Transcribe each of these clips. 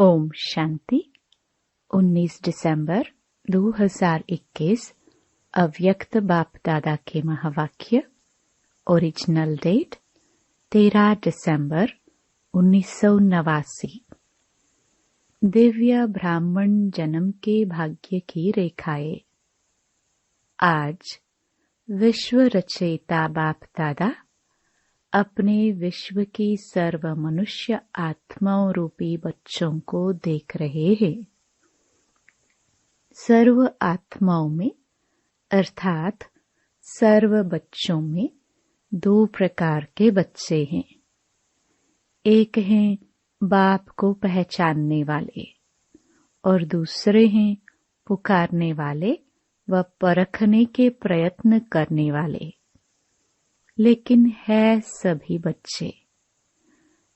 ओम शांति। 19 दिसंबर 2021 अव्यक्त बाप दादा के महावाक्य। ओरिजिनल डेट 13 दिसंबर 1989। दिव्य ब्राह्मण जन्म के भाग्य की रेखाएं। आज विश्व रचयिता बाप दादा अपने विश्व की सर्व मनुष्य आत्माओं रूपी बच्चों को देख रहे हैं। सर्व आत्माओं में अर्थात सर्व बच्चों में दो प्रकार के बच्चे हैं। एक हैं बाप को पहचानने वाले और दूसरे हैं पुकारने वाले व परखने के प्रयत्न करने वाले, लेकिन है सभी बच्चे।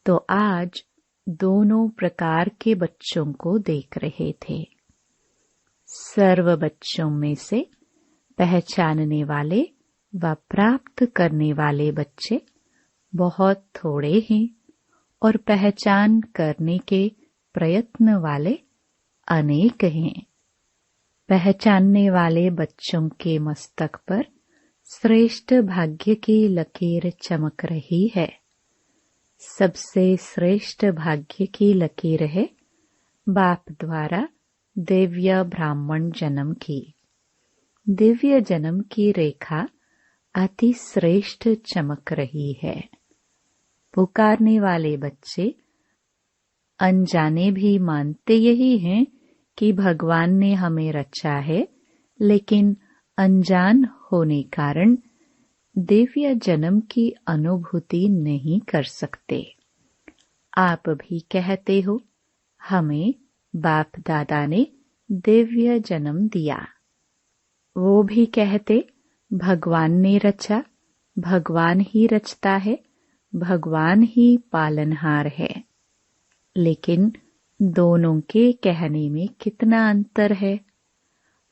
तो आज दोनों प्रकार के बच्चों को देख रहे थे। सर्व बच्चों में से पहचानने वाले व प्राप्त करने वाले बच्चे बहुत थोड़े हैं और पहचान करने के प्रयत्न वाले अनेक हैं। पहचानने वाले बच्चों के मस्तक पर श्रेष्ठ भाग्य की लकीर चमक रही है। सबसे श्रेष्ठ भाग्य की लकीर है बाप द्वारा दिव्य ब्राह्मण जन्म की। दिव्य जन्म की रेखा अति श्रेष्ठ चमक रही है। पुकारने वाले बच्चे अनजाने भी मानते यही हैं कि भगवान ने हमें रचा है, लेकिन अनजान होने कारण दिव्य जन्म की अनुभूति नहीं कर सकते। आप भी कहते हो हमें बाप दादा ने दिव्य जन्म दिया। वो भी कहते भगवान ने रचा, भगवान ही रचता है, भगवान ही पालनहार है। लेकिन दोनों के कहने में कितना अंतर है।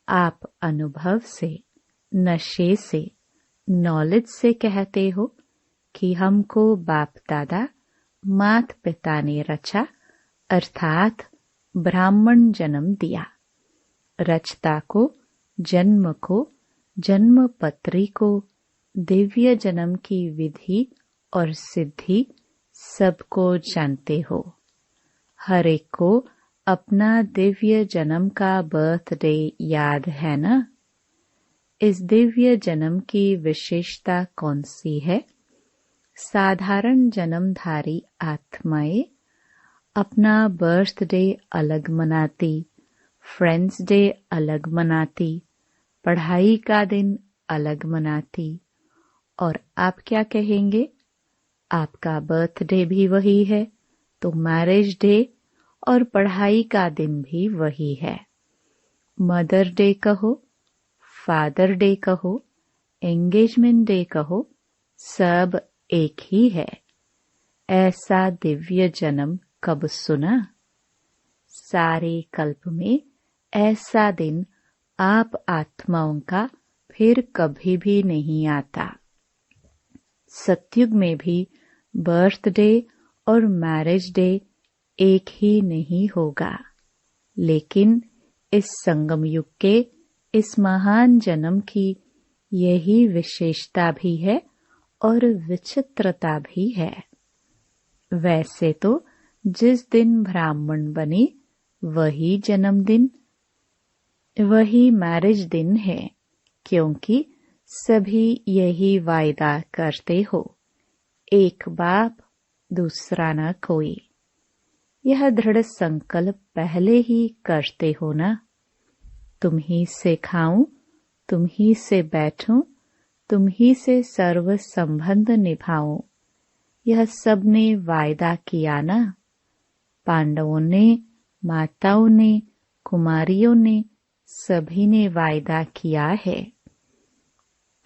आप अनुभव से, नशे से, नॉलेज से कहते हो कि हमको बाप दादा मात पिता ने रचा अर्थात ब्राह्मण जन्म दिया। रचता को, जन्म पत्री को, दिव्य जन्म की विधि और सिद्धि सबको जानते हो। हर एक को अपना दिव्य जन्म का बर्थडे याद है ना। इस दिव्य जन्म की विशेषता कौन सी है? साधारण जन्मधारी आत्माएं अपना बर्थडे अलग मनाती, फ्रेंड्स डे अलग मनाती, पढ़ाई का दिन अलग मनाती। और आप क्या कहेंगे? आपका बर्थडे भी वही है, तो मैरिज डे और पढ़ाई का दिन भी वही है। मदर डे कहो, फादर डे कहो, एंगेजमेंट डे कहो, सब एक ही है। ऐसा दिव्य जन्म कब सुना? सारे कल्प में ऐसा दिन आप आत्माओं का फिर कभी भी नहीं आता। सतयुग में भी बर्थडे और मैरिज डे एक ही नहीं होगा, लेकिन इस संगम युग के इस महान जन्म की यही विशेषता भी है और विचित्रता भी है। वैसे तो जिस दिन ब्राह्मण बने वही जन्मदिन, वही मैरिज दिन है, क्योंकि सभी यही वायदा करते हो, एक बाप दूसरा न कोई। यह दृढ़ संकल्प पहले ही करते हो ना। तुम ही से खाऊं, तुम ही से बैठूं, तुम ही से सर्व संबंध निभाऊं, यह सबने वायदा किया ना। पांडवों ने, माताओं ने, कुमारियों ने, सभी ने वायदा किया है।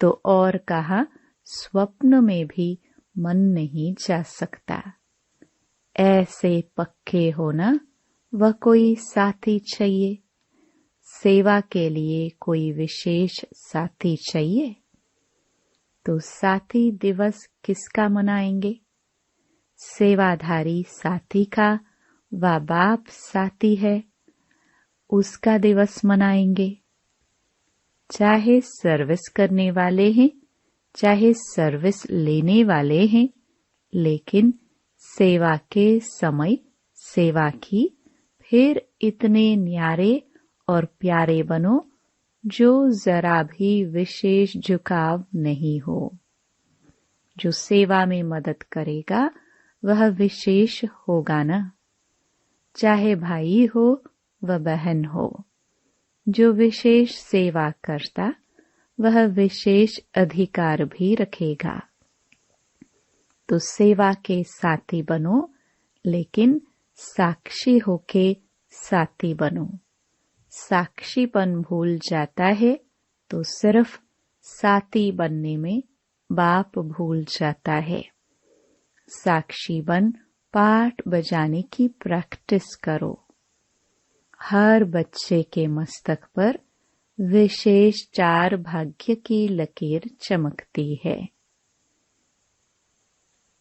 तो और कहा स्वप्न में भी मन नहीं जा सकता। ऐसे पक्के होना, वह कोई साथी चाहिए। सेवा के लिए कोई विशेष साथी चाहिए। तो साथी दिवस किसका मनाएंगे? सेवाधारी साथी का व बाप साथी है, उसका दिवस मनाएंगे। चाहे सर्विस करने वाले हैं, चाहे सर्विस लेने वाले हैं, लेकिन सेवा के समय सेवा की, फिर इतने न्यारे और प्यारे बनो जो जरा भी विशेष झुकाव नहीं हो। जो सेवा में मदद करेगा वह विशेष होगा ना, चाहे भाई हो व बहन हो। जो विशेष सेवा करता वह विशेष अधिकार भी रखेगा। तो सेवा के साथी बनो, लेकिन साक्षी होके साथी बनो। साक्षीपन भूल जाता है तो सिर्फ साथी बनने में बाप भूल जाता है। साक्षी बन पाठ बजाने की प्रैक्टिस करो। हर बच्चे के मस्तक पर विशेष 4 भाग्य की लकीर चमकती है।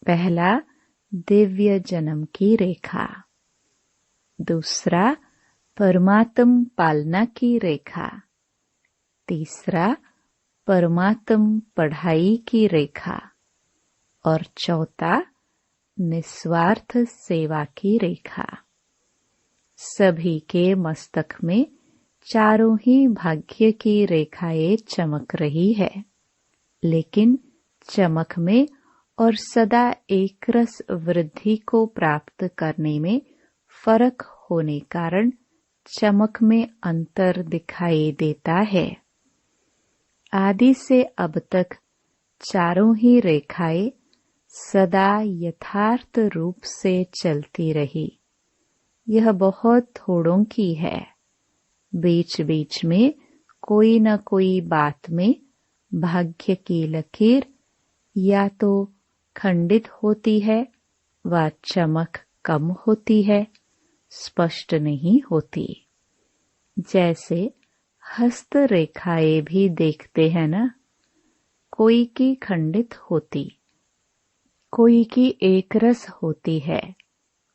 पहला, दिव्य जन्म की रेखा। दूसरा, परमात्म पालना की रेखा। तीसरा, परमात्म पढ़ाई की रेखा। और चौथा, निस्वार्थ सेवा की रेखा। सभी के मस्तक में चारों ही भाग्य की रेखाएं चमक रही है, लेकिन चमक में और सदा एक रस वृद्धि को प्राप्त करने में फर्क होने कारण चमक में अंतर दिखाई देता है। आदि से अब तक चारों ही रेखाएं सदा यथार्थ रूप से चलती रही। यह बहुत थोड़ों की है। बीच बीच में कोई न कोई बात में भाग्य की लकीर या तो खंडित होती है व चमक कम होती है, स्पष्ट नहीं होती। जैसे हस्त रेखाएं भी देखते हैं ना, कोई की खंडित होती, कोई की एक रस होती है,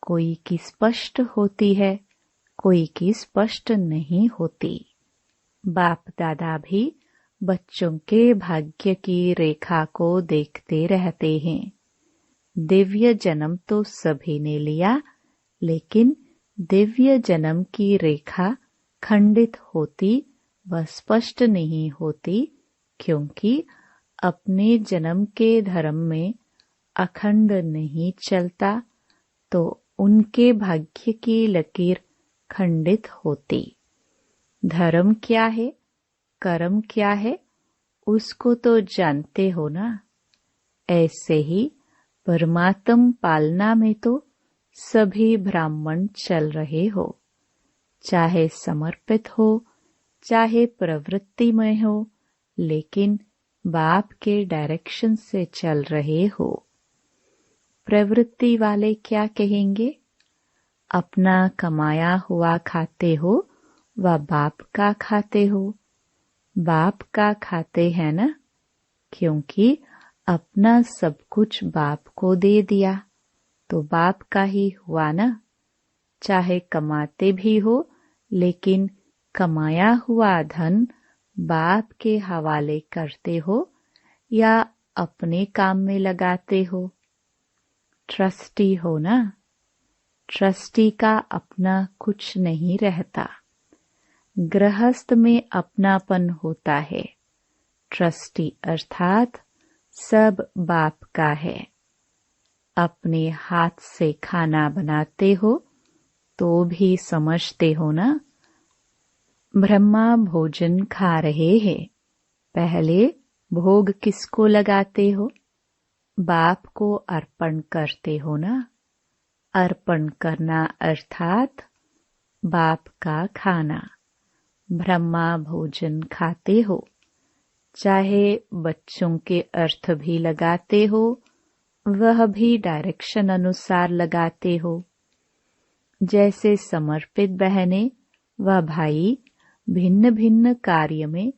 कोई की स्पष्ट होती है, कोई की स्पष्ट नहीं होती। बाप दादा भी बच्चों के भाग्य की रेखा को देखते रहते हैं। दिव्य जन्म तो सभी ने लिया, लेकिन दिव्य जन्म की रेखा खंडित होती व स्पष्ट नहीं होती, क्योंकि अपने जन्म के धर्म में अखंड नहीं चलता, तो उनके भाग्य की लकीर खंडित होती। धर्म क्या है, कर्म क्या है, उसको तो जानते हो ना। ऐसे ही परमात्म पालना में तो सभी ब्राह्मण चल रहे हो, चाहे समर्पित हो चाहे प्रवृत्ति में हो, लेकिन बाप के डायरेक्शन से चल रहे हो। प्रवृत्ति वाले क्या कहेंगे? अपना कमाया हुआ खाते हो व बाप का खाते हो। बाप का खाते हैं ना, क्योंकि अपना सब कुछ बाप को दे दिया तो बाप का ही हुआ ना। चाहे कमाते भी हो, लेकिन कमाया हुआ धन बाप के हवाले करते हो या अपने काम में लगाते हो। ट्रस्टी हो ना। ट्रस्टी का अपना कुछ नहीं रहता। गृहस्थ में अपनापन होता है। ट्रस्टी अर्थात सब बाप का है। अपने हाथ से खाना बनाते हो तो भी समझते हो ना, ब्रह्मा भोजन खा रहे हैं। पहले भोग किसको लगाते हो? बाप को अर्पण करते हो ना। अर्पण करना अर्थात बाप का खाना। ब्रह्मा भोजन खाते हो, चाहे बच्चों के अर्थ भी लगाते हो, वह भी डायरेक्शन अनुसार लगाते हो। जैसे समर्पित बहनें व भाई भिन्न भिन्न कार्य में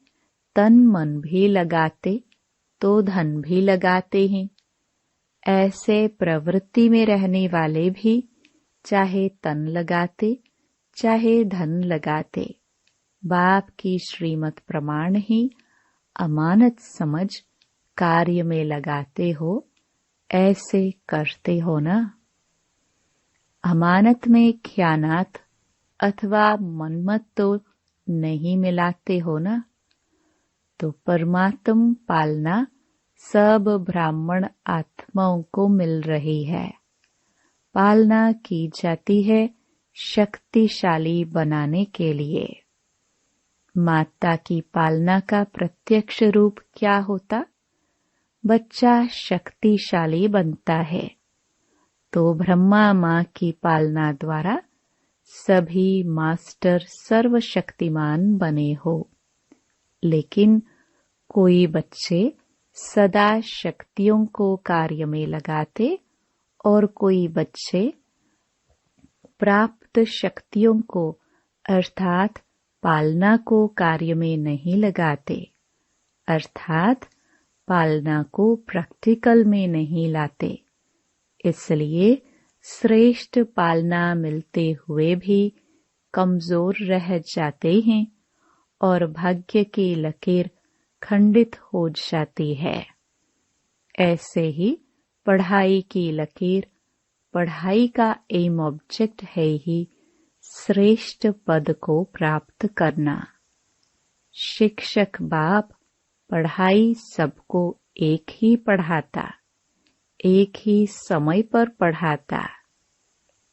तन मन भी लगाते तो धन भी लगाते हैं, ऐसे प्रवृत्ति में रहने वाले भी चाहे तन लगाते चाहे धन लगाते, बाप की श्रीमत प्रमाण ही अमानत समझ कार्य में लगाते हो। ऐसे करते हो ना। अमानत में ख्यानात अथवा मनमत तो नहीं मिलाते हो ना। तो परमात्म पालना सब ब्राह्मण आत्माओं को मिल रही है। पालना की जाती है शक्तिशाली बनाने के लिए। माता की पालना का प्रत्यक्ष रूप क्या होता? बच्चा शक्तिशाली बनता है। तो ब्रह्मा माँ की पालना द्वारा सभी मास्टर सर्वशक्तिमान बने हो। लेकिन कोई बच्चे सदा शक्तियों को कार्य में लगाते और कोई बच्चे प्राप्त शक्तियों को अर्थात पालना को कार्य में नहीं लगाते, अर्थात पालना को प्रैक्टिकल में नहीं लाते। इसलिए श्रेष्ठ पालना मिलते हुए भी कमजोर रह जाते हैं और भाग्य की लकीर खंडित हो जाती है। ऐसे ही पढ़ाई की लकीर, पढ़ाई का एम ऑब्जेक्ट है ही श्रेष्ठ पद को प्राप्त करना। शिक्षक बाप पढ़ाई सबको एक ही पढ़ाता, एक ही समय पर पढ़ाता।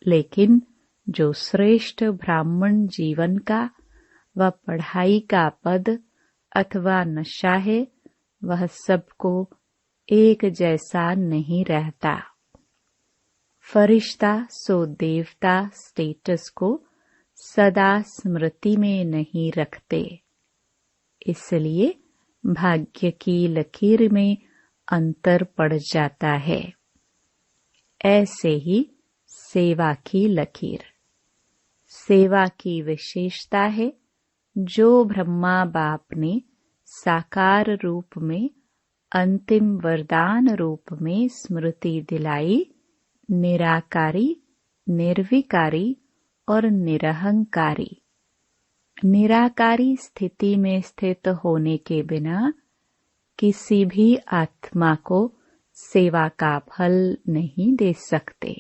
लेकिन जो श्रेष्ठ ब्राह्मण जीवन का व पढ़ाई का पद अथवा नशा है, वह सबको एक जैसा नहीं रहता। फरिश्ता सो देवता स्टेटस को सदा स्मृति में नहीं रखते, इसलिए भाग्य की लकीर में अंतर पड़ जाता है। ऐसे ही सेवा की लकीर, सेवा की विशेषता है जो ब्रह्मा बाप ने साकार रूप में अंतिम वरदान रूप में स्मृति दिलाई। निराकारी, निर्विकारी और निरहंकारी। निराकारी स्थिति में स्थित होने के बिना किसी भी आत्मा को सेवा का फल नहीं दे सकते,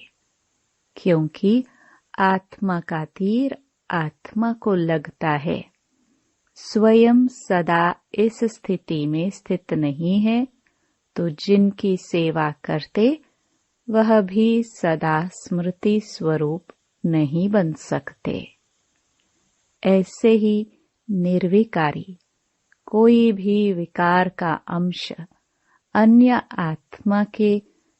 क्योंकि आत्मा का तीर आत्मा को लगता है। स्वयं सदा इस स्थिति में स्थित नहीं है, तो जिनकी सेवा करते वह भी सदा स्मृति स्वरूप नहीं बन सकते। ऐसे ही निर्विकारी, कोई भी विकार का अंश अन्य आत्मा के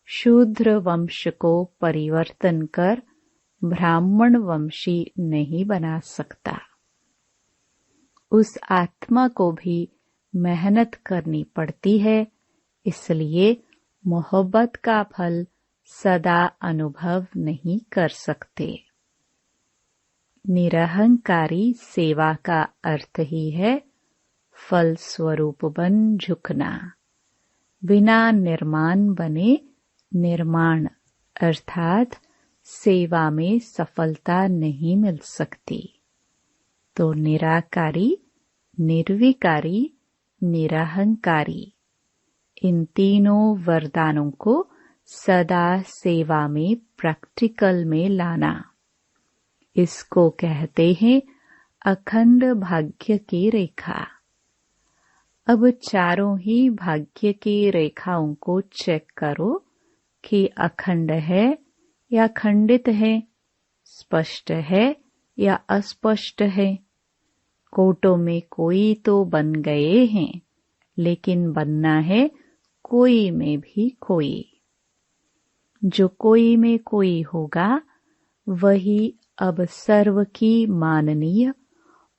शूद्र वंश को परिवर्तन कर ब्राह्मण वंशी नहीं बना सकता। उस आत्मा को भी मेहनत करनी पड़ती है, इसलिए मोहब्बत का फल सदा अनुभव नहीं कर सकते। निरहंकारी सेवा का अर्थ ही है फल स्वरूप बन झुकना। बिना निर्माण बने निर्माण अर्थात सेवा में सफलता नहीं मिल सकती। तो निराकारी, निर्विकारी, निरहंकारी, इन तीनों वरदानों को सदा सेवा में प्रैक्टिकल में लाना, इसको कहते हैं अखंड भाग्य की रेखा। अब चारों ही भाग्य की रेखाओं को चेक करो कि अखंड है या खंडित है, स्पष्ट है या अस्पष्ट है। कोटों में कोई तो बन गए हैं, लेकिन बनना है कोई में भी कोई। जो कोई में कोई होगा वही अब सर्व की माननीय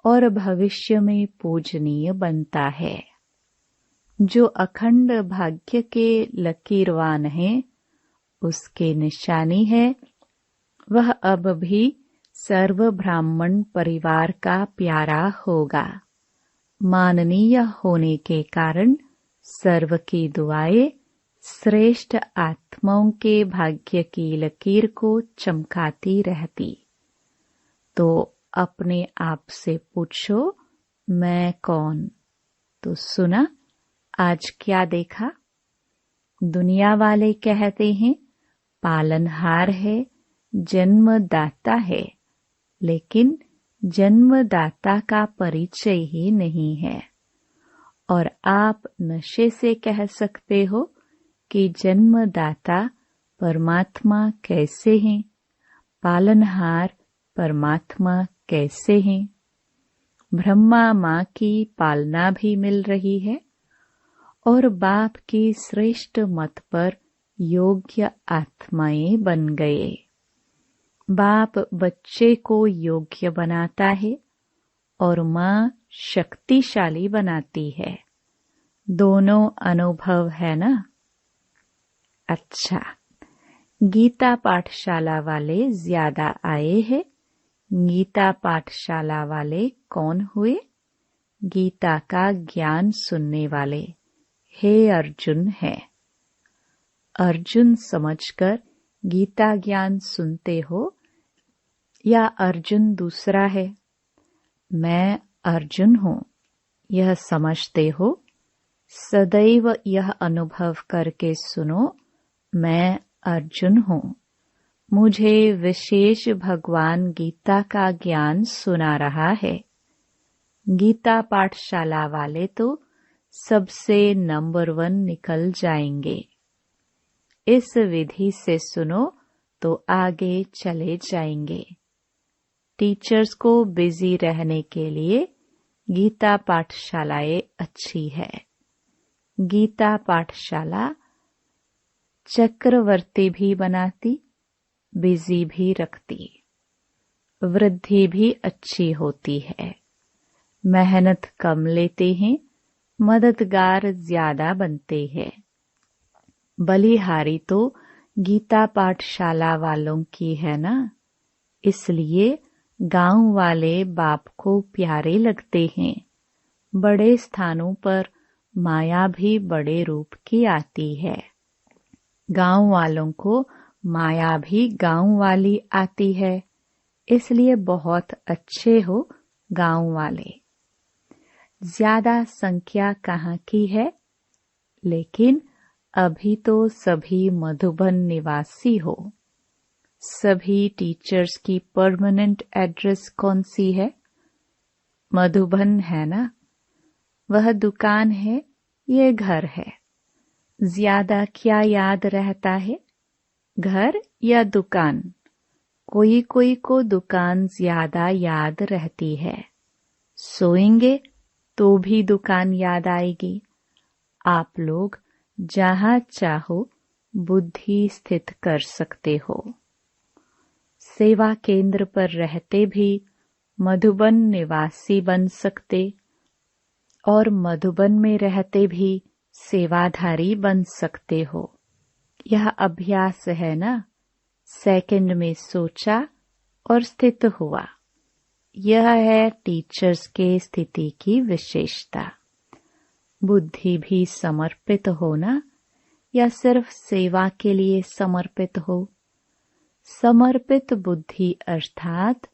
और भविष्य में पूजनीय बनता है। जो अखंड भाग्य के लकीरवान है, उसके निशानी है वह अब भी सर्व ब्राह्मण परिवार का प्यारा होगा। माननीय होने के कारण सर्व की दुआएं श्रेष्ठ आत्माओं के भाग्य की लकीर को चमकाती रहती। तो अपने आप से पूछो, मैं कौन? तो सुना, आज क्या देखा? दुनिया वाले कहते हैं पालनहार है, जन्मदाता है, लेकिन जन्मदाता का परिचय ही नहीं है। और आप नशे से कह सकते हो कि जन्मदाता परमात्मा कैसे हैं, पालनहार परमात्मा कैसे हैं। ब्रह्मा माँ की पालना भी मिल रही है और बाप की श्रेष्ठ मत पर योग्य आत्माएं बन गए। बाप बच्चे को योग्य बनाता है और माँ शक्तिशाली बनाती है। दोनों अनुभव है ना? अच्छा, गीता पाठशाला वाले ज्यादा आए हैं। गीता पाठशाला वाले कौन हुए? गीता का ज्ञान सुनने वाले हे अर्जुन है। अर्जुन समझकर गीता ज्ञान सुनते हो या अर्जुन दूसरा है? मैं अर्जुन हूँ, यह समझते हो? सदैव यह अनुभव करके सुनो, मैं अर्जुन हूँ। मुझे विशेष भगवान गीता का ज्ञान सुना रहा है। गीता पाठशाला वाले तो सबसे नंबर 1 निकल जाएंगे। इस विधि से सुनो तो आगे चले जाएंगे। टीचर्स को बिजी रहने के लिए गीता पाठशालाएं अच्छी है। गीता पाठशाला चक्रवर्ती भी बनाती, बिजी भी रखती, वृद्धि भी अच्छी होती है। मेहनत कम लेते हैं, मददगार ज्यादा बनते हैं। बलिहारी तो गीता पाठशाला वालों की है ना, इसलिए गांव वाले बाप को प्यारे लगते हैं। बड़े स्थानों पर माया भी बड़े रूप की आती है। गांव वालों को माया भी गांव वाली आती है, इसलिए बहुत अच्छे हो गांव वाले। ज्यादा संख्या कहाँ की है? लेकिन अभी तो सभी मधुबन निवासी हो। सभी टीचर्स की परमानेंट एड्रेस कौन सी है? मधुबन है ना? वह दुकान है, ये घर है। ज्यादा क्या याद रहता है, घर या दुकान? कोई कोई को दुकान ज्यादा याद रहती है। सोएंगे तो भी दुकान याद आएगी। आप लोग जहाँ चाहो बुद्धि स्थित कर सकते हो। सेवा केंद्र पर रहते भी मधुबन निवासी बन सकते और मधुबन में रहते भी सेवाधारी बन सकते हो। यह अभ्यास है ना? सेकंड में सोचा और स्थित हुआ। यह है टीचर्स के स्थिति की विशेषता। बुद्धि भी समर्पित हो ना, या सिर्फ सेवा के लिए समर्पित हो? समर्पित बुद्धि अर्थात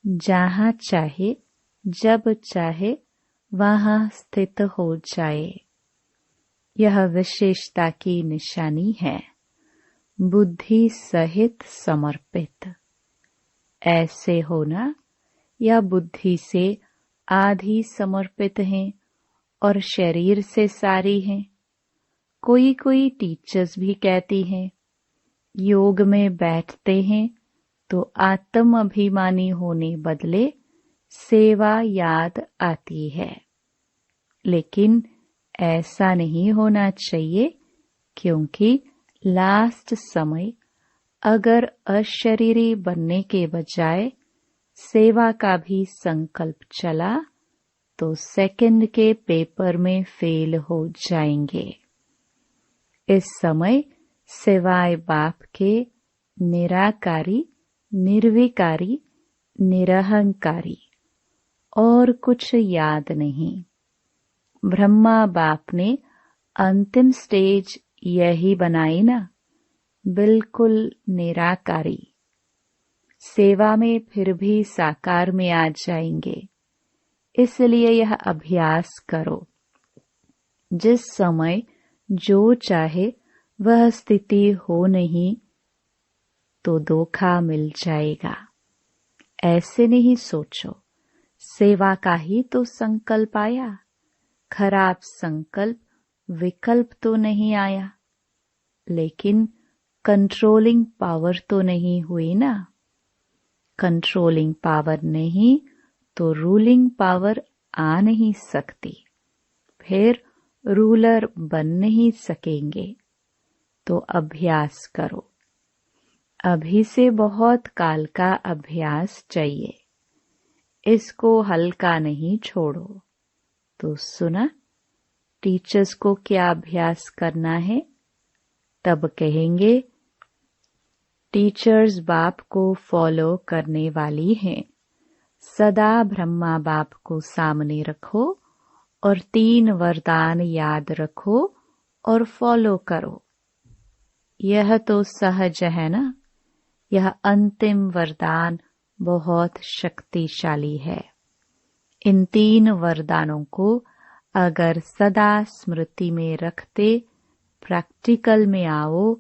जहाँ चाहे जब चाहे वहाँ स्थित हो जाए। यह विशेषता की निशानी है। बुद्धि सहित समर्पित। ऐसे होना या बुद्धि से आधी समर्पित हैं और शरीर से सारी हैं। कोई कोई टीचर्स भी कहती हैं योग में बैठते हैं तो आत्म अभिमानी होने बदले सेवा याद आती है। लेकिन ऐसा नहीं होना चाहिए, क्योंकि लास्ट समय अगर अशरीरी बनने के बजाय सेवा का भी संकल्प चला तो सेकंड के पेपर में फेल हो जाएंगे। इस समय सिवाय बाप के निराकारी, निर्विकारी, निरहंकारी और कुछ याद नहीं। ब्रह्मा बाप ने अंतिम स्टेज यही बनाई ना, बिल्कुल निराकारी। सेवा में फिर भी साकार में आ जाएंगे। इसलिए यह अभ्यास करो। जिस समय जो चाहे वह स्थिति हो नहीं तो धोखा मिल जाएगा। ऐसे नहीं सोचो, सेवा का ही तो संकल्प आया, खराब संकल्प विकल्प तो नहीं आया। लेकिन कंट्रोलिंग पावर तो नहीं हुई ना। कंट्रोलिंग पावर नहीं तो रूलिंग पावर आ नहीं सकती, फिर रूलर बन नहीं सकेंगे। तो अभ्यास करो। अभी से बहुत काल का अभ्यास चाहिए, इसको हल्का नहीं छोड़ो। तो सुना, टीचर्स को क्या अभ्यास करना है? तब कहेंगे टीचर्स बाप को फॉलो करने वाली हैं। सदा ब्रह्मा बाप को सामने रखो और 3 वरदान याद रखो और फॉलो करो। यह तो सहज है ना। यह अंतिम वरदान बहुत शक्तिशाली है। इन 3 वरदानों को अगर सदा स्मृति में रखते प्रैक्टिकल में आओ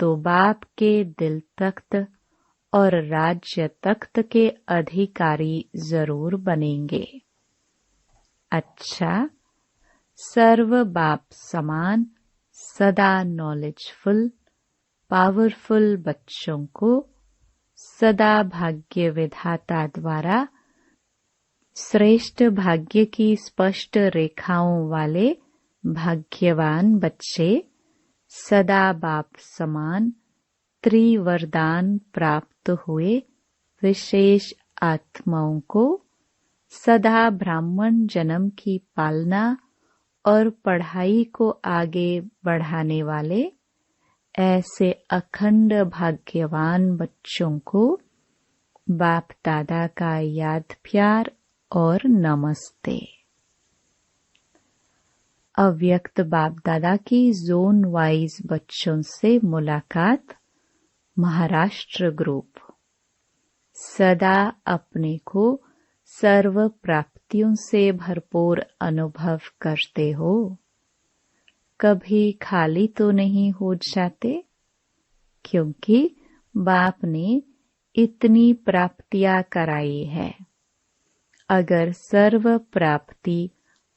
तो बाप के दिल तख्त और राज्य तख्त के अधिकारी जरूर बनेंगे। अच्छा, सर्व बाप समान सदा नॉलेजफुल पावरफुल बच्चों को सदा भाग्य विधाता द्वारा श्रेष्ठ भाग्य की स्पष्ट रेखाओं वाले भाग्यवान बच्चे सदा बाप समान त्रिवरदान प्राप्त हुए विशेष आत्माओं को सदा ब्राह्मण जन्म की पालना और पढ़ाई को आगे बढ़ाने वाले ऐसे अखंड भाग्यवान बच्चों को बाप दादा का याद प्यार और नमस्ते। अव्यक्त बाप दादा की जोन वाइज बच्चों से मुलाकात। महाराष्ट्र ग्रुप। सदा अपने को सर्व प्राप्तियों से भरपूर अनुभव करते हो। कभी खाली तो नहीं हो जाते, क्योंकि बाप ने इतनी प्राप्तियां कराई है। अगर सर्व प्राप्ति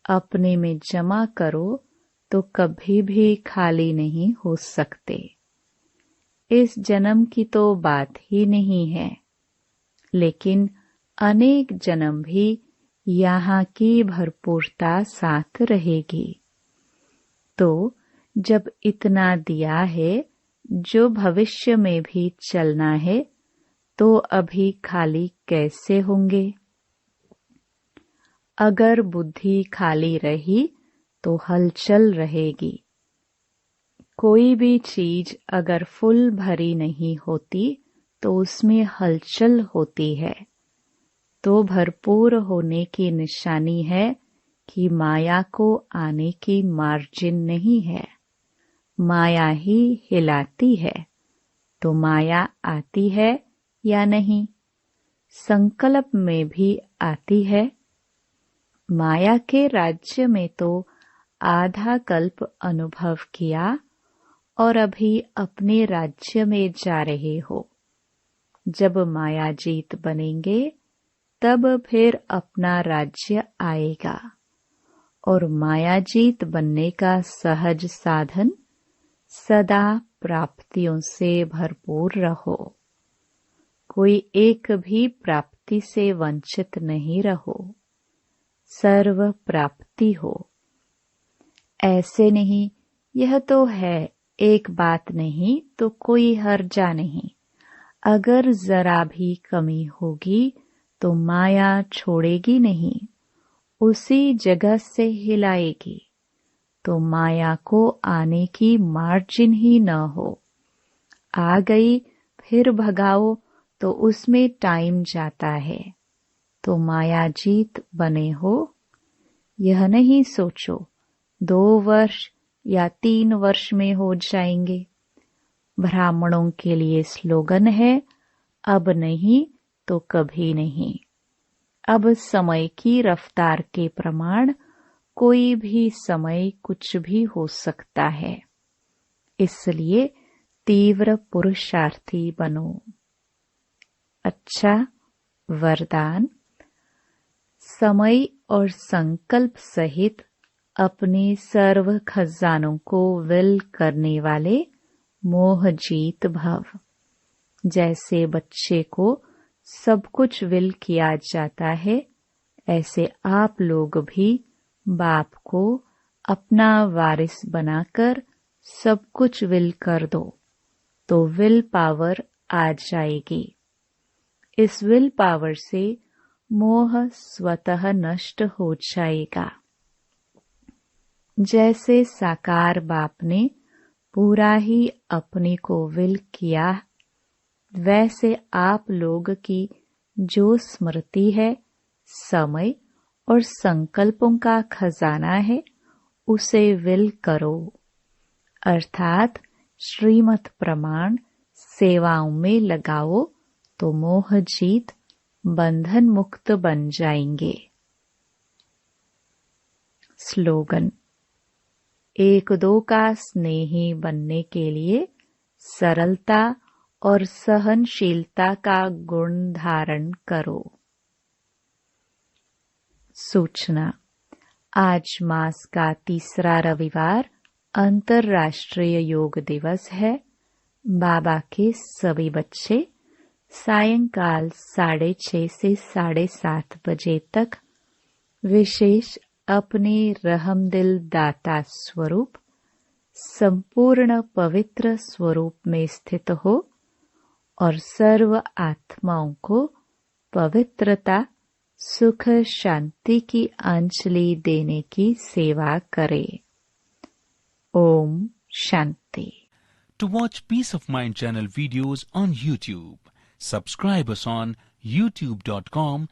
अपने में जमा करो तो कभी भी खाली नहीं हो सकते। इस जन्म की तो बात ही नहीं है, लेकिन अनेक जन्म भी यहाँ की भरपूरता साथ रहेगी। तो जब इतना दिया है जो भविष्य में भी चलना है, तो अभी खाली कैसे होंगे? अगर बुद्धि खाली रही तो हलचल रहेगी। कोई भी चीज अगर फुल भरी नहीं होती तो उसमें हलचल होती है। तो भरपूर होने की निशानी है कि माया को आने की मार्जिन नहीं है। माया ही हिलाती है। तो माया आती है या नहीं? संकल्प में भी आती है। माया के राज्य में तो आधा कल्प अनुभव किया और अभी अपने राज्य में जा रहे हो। जब माया जीत बनेंगे तब फिर अपना राज्य आएगा। और माया जीत बनने का सहज साधन सदा प्राप्तियों से भरपूर रहो। कोई एक भी प्राप्ति से वंचित नहीं रहो। सर्व प्राप्ति हो। ऐसे नहीं, यह तो है, एक बात नहीं तो कोई हर्जा नहीं। अगर जरा भी कमी होगी तो माया छोड़ेगी नहीं, उसी जगह से हिलाएगी। तो माया को आने की मार्जिन ही न हो। आ गई फिर भगाओ तो उसमें टाइम जाता है। तो माया जीत बने हो। यह नहीं सोचो 2 वर्ष या 3 वर्ष में हो जाएंगे। ब्राह्मणों के लिए स्लोगन है, अब नहीं तो कभी नहीं। अब समय की रफ्तार के प्रमाण कोई भी समय कुछ भी हो सकता है, इसलिए तीव्र पुरुषार्थी बनो। अच्छा वरदान, समय और संकल्प सहित अपने सर्व खजानों को विल करने वाले मोह जीत भव। जैसे बच्चे को सब कुछ विल किया जाता है, ऐसे आप लोग भी बाप को अपना वारिस बनाकर सब कुछ विल कर दो, तो विल पावर आ जाएगी। इस विल पावर से मोह स्वतः नष्ट हो जाएगा। जैसे साकार बाप ने पूरा ही अपने को विल किया, वैसे आप लोग की जो स्मृति है, समय और संकल्पों का खजाना है, उसे विल करो, अर्थात श्रीमत प्रमाण सेवाओं में लगाओ, तो मोह जीत बंधन मुक्त बन जाएंगे। स्लोगन, एक दो का स्नेही बनने के लिए सरलता और सहनशीलता का गुण धारण करो। सूचना, आज मास का तीसरा रविवार अंतर्राष्ट्रीय योग दिवस है। बाबा के सभी बच्चे सायंकाल 6:30 से 7:30 बजे तक विशेष अपने रहमदिल दाता स्वरूप संपूर्ण पवित्र स्वरूप में स्थित हो और सर्व आत्माओं को पवित्रता, सुख, शांति की अंजलि देने की सेवा करे। Om Shanti. To watch Peace of Mind channel videos on YouTube, subscribe us on youtube.com/.